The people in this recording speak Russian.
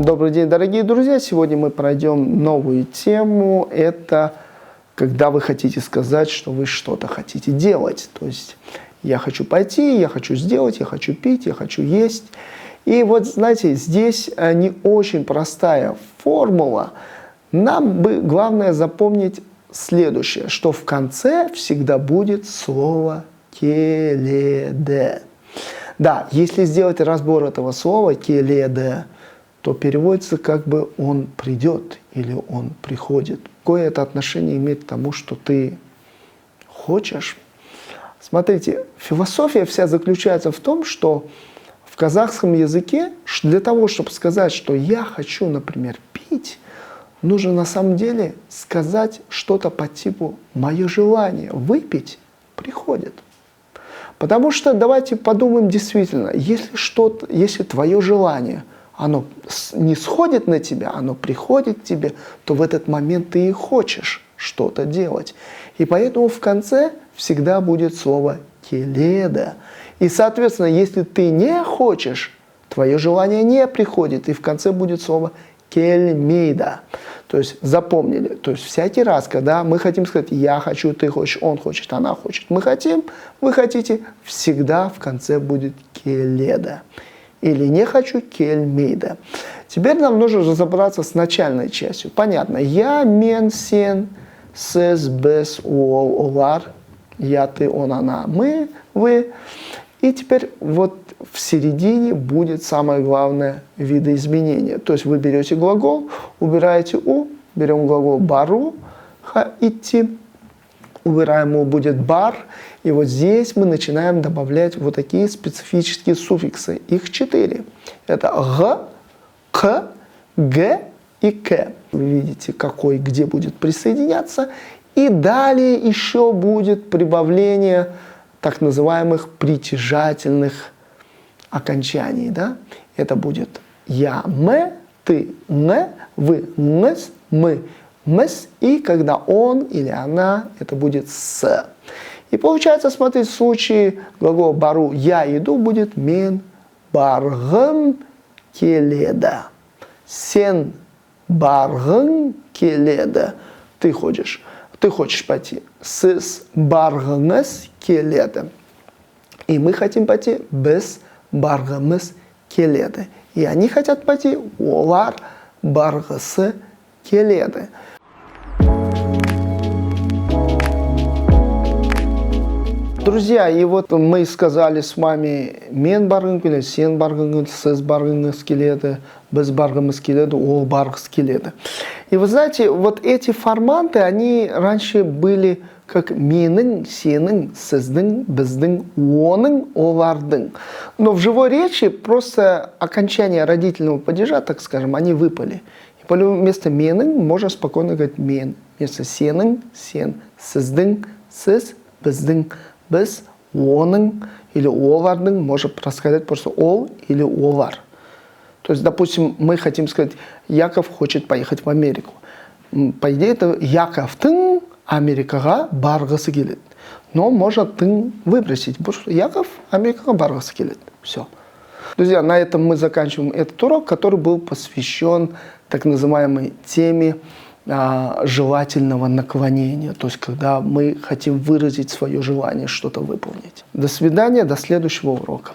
Добрый день, дорогие друзья! Сегодня мы пройдем новую тему. Это когда вы хотите сказать, что вы что-то хотите делать. То есть я хочу пойти, я хочу сделать, я хочу пить, я хочу есть. И вот, знаете, здесь не очень простая формула. Нам бы главное запомнить следующее, что в конце всегда будет слово «келеде». Да, если сделать разбор этого слова «келеде», то переводится как бы «он придет» или «он приходит». Какое это отношение имеет к тому, что ты хочешь? Смотрите, философия вся заключается в том, что в казахском языке для того, чтобы сказать, что я хочу, например, пить, нужно на самом деле сказать что-то по типу «мое желание выпить приходит». Потому что давайте подумаем действительно, если твое желание, оно не сходит на тебя, оно приходит к тебе, то в этот момент ты и хочешь что-то делать. И поэтому в конце всегда будет слово «келеде». И, соответственно, если ты не хочешь, твое желание не приходит, и в конце будет слово «кельмейда». То есть запомнили, то есть всякий раз, когда мы хотим сказать «я хочу», «ты хочешь», «он хочет», «она хочет», «мы хотим», «вы хотите», всегда в конце будет «келеде». Или «не хочу», «кельмейда». Теперь нам нужно разобраться с начальной частью. Понятно. Я, мен, сен, сез, без, уол, олар. Я, ты, он, она, мы, вы. И теперь вот в середине будет самое главное видоизменение. То есть вы берете глагол, убираете «у», берем глагол «бару», «идти», убираем «у», будет «бар». И вот здесь мы начинаем добавлять вот такие специфические суффиксы. Их 4. Это «г», «к», «г» и «к». Вы видите, какой где будет присоединяться. И далее еще будет прибавление так называемых притяжательных окончаний. Да? Это будет «я», «ме», «ты», «не», «вы», «нес», «мы», «мес». И когда «он» или «она», это будет «с». И получается, смотрите, в случае глагола «бару» «я иду» будет «мен баргым келеда». «Сен баргым келеда». Ты хочешь пойти. «Сыз баргыңыз келеді». И мы хотим пойти «біз баргымыз келеді». И они хотят пойти «олар баргысы келеді». Друзья, и вот мы сказали с вами «мен баргым келеді», «сен баргыңыз», «сіз баргыңыз келеді», «біз баргымыз келеді», «ол баргысы келеді». И вы знаете, вот эти форманты, они раньше были как «менің», «сенің», «сіздің», «біздің», «оның», «олардың». Но в живой речи просто окончания родительного падежа, так скажем, они выпали. И вместо «менің» можно спокойно говорить «мен». Вместо «сенің», «сен», «сіздің», «сіз», «біздің», «біз», «оның» или «олардың» можно сказать просто «ол» или «олар». То есть, допустим, мы хотим сказать, Яков хочет поехать в Америку. По идее, это Яковтың Америкаға барғысы келеді. Но можно «тың» выбросить, потому что Яков Америкаға барғысы келеді. Все. Друзья, на этом мы заканчиваем этот урок, который был посвящен так называемой теме желательного наклонения. То есть, когда мы хотим выразить свое желание что-то выполнить. До свидания, до следующего урока.